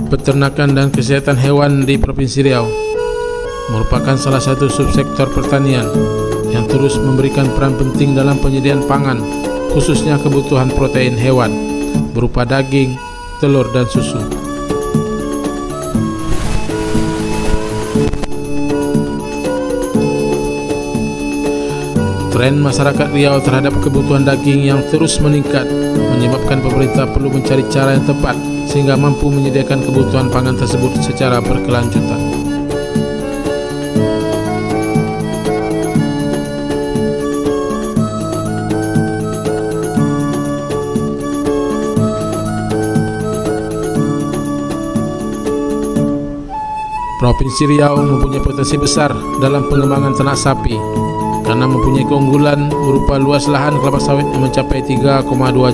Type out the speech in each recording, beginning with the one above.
Peternakan dan kesehatan hewan di Provinsi Riau merupakan salah satu subsektor pertanian yang terus memberikan peran penting dalam penyediaan pangan, khususnya kebutuhan protein hewan berupa daging, telur, dan susu. Tren masyarakat Riau terhadap kebutuhan daging yang terus meningkat menyebabkan pemerintah perlu mencari cara yang tepat sehingga mampu menyediakan kebutuhan pangan tersebut secara berkelanjutan. Provinsi Riau mempunyai potensi besar dalam pengembangan ternak sapi karena mempunyai keunggulan berupa luas lahan kelapa sawit yang mencapai 3,2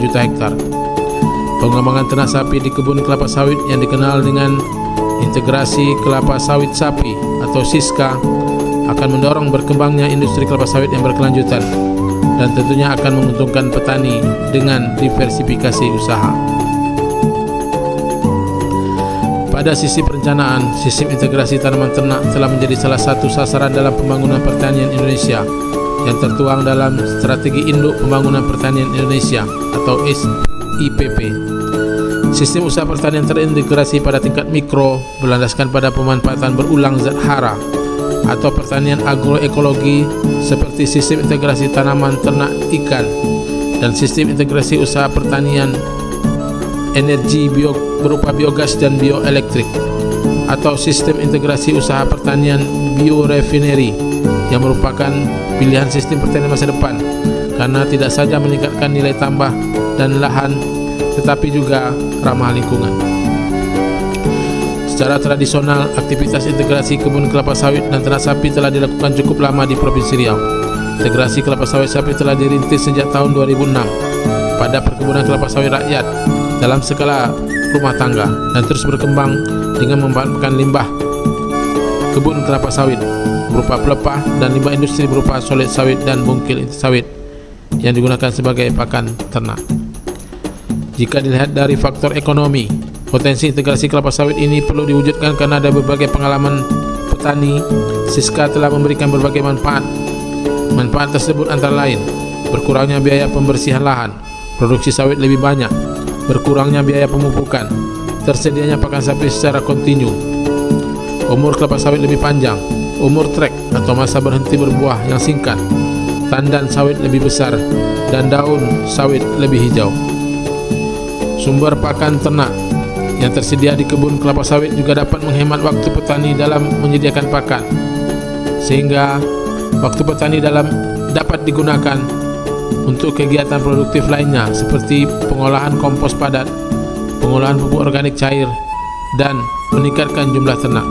juta hektar. Pengembangan ternak sapi di kebun kelapa sawit yang dikenal dengan integrasi kelapa sawit sapi atau SISKA akan mendorong berkembangnya industri kelapa sawit yang berkelanjutan dan tentunya akan menguntungkan petani dengan diversifikasi usaha. Pada sisi perencanaan, sistem integrasi tanaman ternak telah menjadi salah satu sasaran dalam pembangunan pertanian Indonesia yang tertuang dalam Strategi Induk Pembangunan Pertanian Indonesia atau SIPP. Sistem usaha pertanian terintegrasi pada tingkat mikro berlandaskan pada pemanfaatan berulang zat hara atau pertanian agroekologi seperti sistem integrasi tanaman ternak ikan dan sistem integrasi usaha pertanian energi berupa biogas dan bioelektrik atau sistem integrasi usaha pertanian biorefinery yang merupakan pilihan sistem pertanian masa depan karena tidak saja meningkatkan nilai tambah dan lahan tetapi juga ramah lingkungan. Secara tradisional, aktivitas integrasi kebun kelapa sawit dan ternak sapi telah dilakukan cukup lama di Provinsi Riau. Integrasi kelapa sawit sapi telah dirintis sejak tahun 2006 pada perkebunan kelapa sawit rakyat dalam skala rumah tangga dan terus berkembang dengan memanfaatkan limbah kebun kelapa sawit berupa pelepah dan limbah industri berupa solet sawit dan bungkil inti sawit yang digunakan sebagai pakan ternak. Jika dilihat dari faktor ekonomi, potensi integrasi kelapa sawit ini perlu diwujudkan karena ada berbagai pengalaman petani. SISKA telah memberikan berbagai manfaat. Manfaat tersebut antara lain berkurangnya biaya pembersihan lahan, produksi sawit lebih banyak, berkurangnya biaya pemupukan, tersedianya pakan sapi secara kontinu, umur kelapa sawit lebih panjang, umur trek atau masa berhenti berbuah yang singkat, tandan sawit lebih besar, dan daun sawit lebih hijau. Sumber pakan ternak yang tersedia di kebun kelapa sawit juga dapat menghemat waktu petani dalam menyediakan pakan, sehingga waktu petani dapat digunakan untuk kegiatan produktif lainnya seperti pengolahan kompos padat, pengolahan pupuk organik cair, dan meningkatkan jumlah ternak.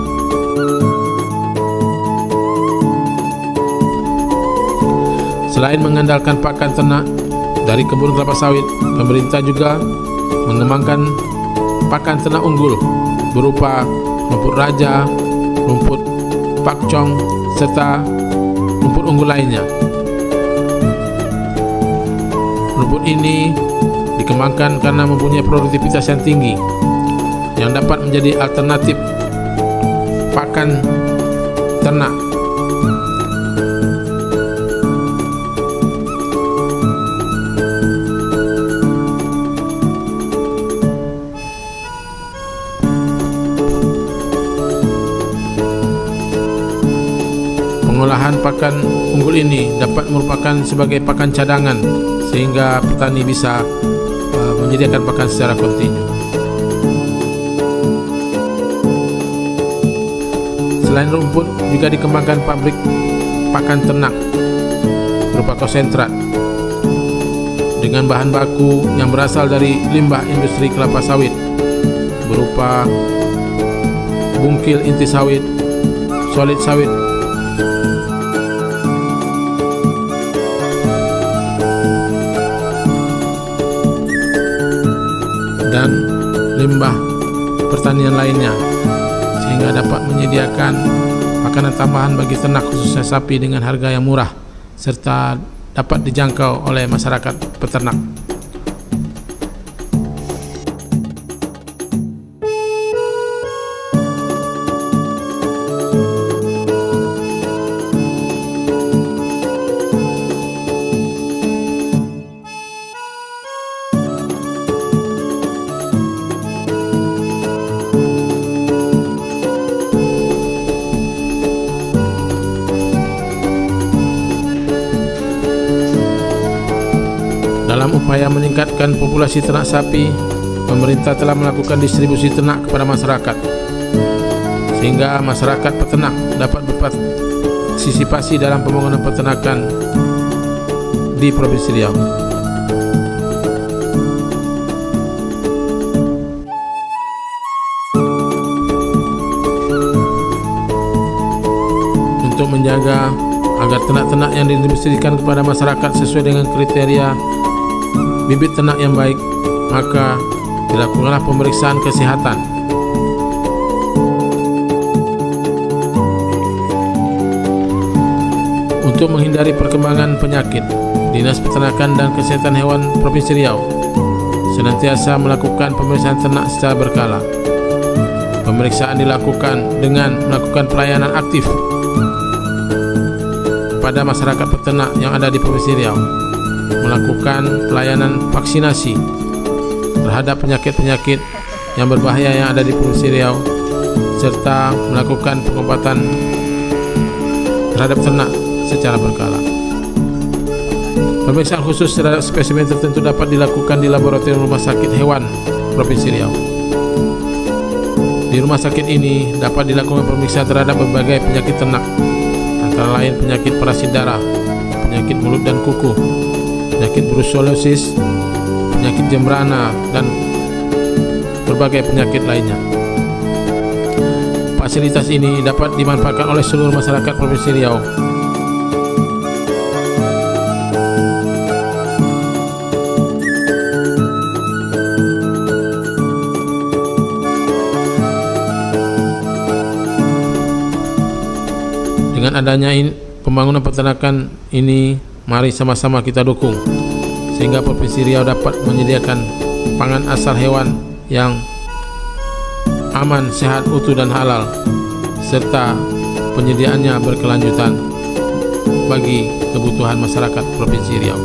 Selain mengandalkan pakan ternak dari kebun kelapa sawit, pemerintah juga mengembangkan pakan ternak unggul berupa rumput raja, rumput pakcong, serta rumput unggul lainnya. Rumput ini dikembangkan karena mempunyai produktivitas yang tinggi yang dapat menjadi alternatif pakan ternak. Pengolahan pakan unggul ini dapat merupakan sebagai pakan cadangan sehingga petani bisa menyediakan pakan secara kontinu. Selain rumput, juga dikembangkan pabrik pakan ternak berupa konsentrat dengan bahan baku yang berasal dari limbah industri kelapa sawit berupa bungkil inti sawit, solet sawit, dan limbah pertanian lainnya, sehingga dapat menyediakan makanan tambahan bagi ternak khususnya sapi dengan harga yang murah serta dapat dijangkau oleh masyarakat peternak. Upaya meningkatkan populasi ternak sapi, pemerintah telah melakukan distribusi ternak kepada masyarakat, sehingga masyarakat peternak dapat berpartisipasi dalam pembangunan peternakan di Provinsi Riau. Untuk menjaga agar ternak-ternak yang didistribusikan kepada masyarakat sesuai dengan kriteria bibit ternak yang baik, maka dilakukanlah pemeriksaan kesehatan. Untuk menghindari perkembangan penyakit, Dinas Peternakan dan Kesehatan Hewan Provinsi Riau senantiasa melakukan pemeriksaan ternak secara berkala. Pemeriksaan dilakukan dengan melakukan pelayanan aktif pada masyarakat peternak yang ada di Provinsi Riau, melakukan pelayanan vaksinasi terhadap penyakit-penyakit yang berbahaya yang ada di Provinsi Riau, serta melakukan pengobatan terhadap ternak secara berkala. Pemeriksaan khusus terhadap spesimen tertentu dapat dilakukan di laboratorium Rumah Sakit Hewan Provinsi Riau. Di rumah sakit ini dapat dilakukan pemeriksaan terhadap berbagai penyakit ternak, antara lain penyakit parasit darah, penyakit mulut dan kuku, penyakit brucellosis, penyakit jembrana, dan berbagai penyakit lainnya. Fasilitas ini dapat dimanfaatkan oleh seluruh masyarakat Provinsi Riau. Dengan adanya pembangunan peternakan ini, mari sama-sama kita dukung sehingga Provinsi Riau dapat menyediakan pangan asal hewan yang aman, sehat, utuh dan halal, serta penyediaannya berkelanjutan bagi kebutuhan masyarakat Provinsi Riau.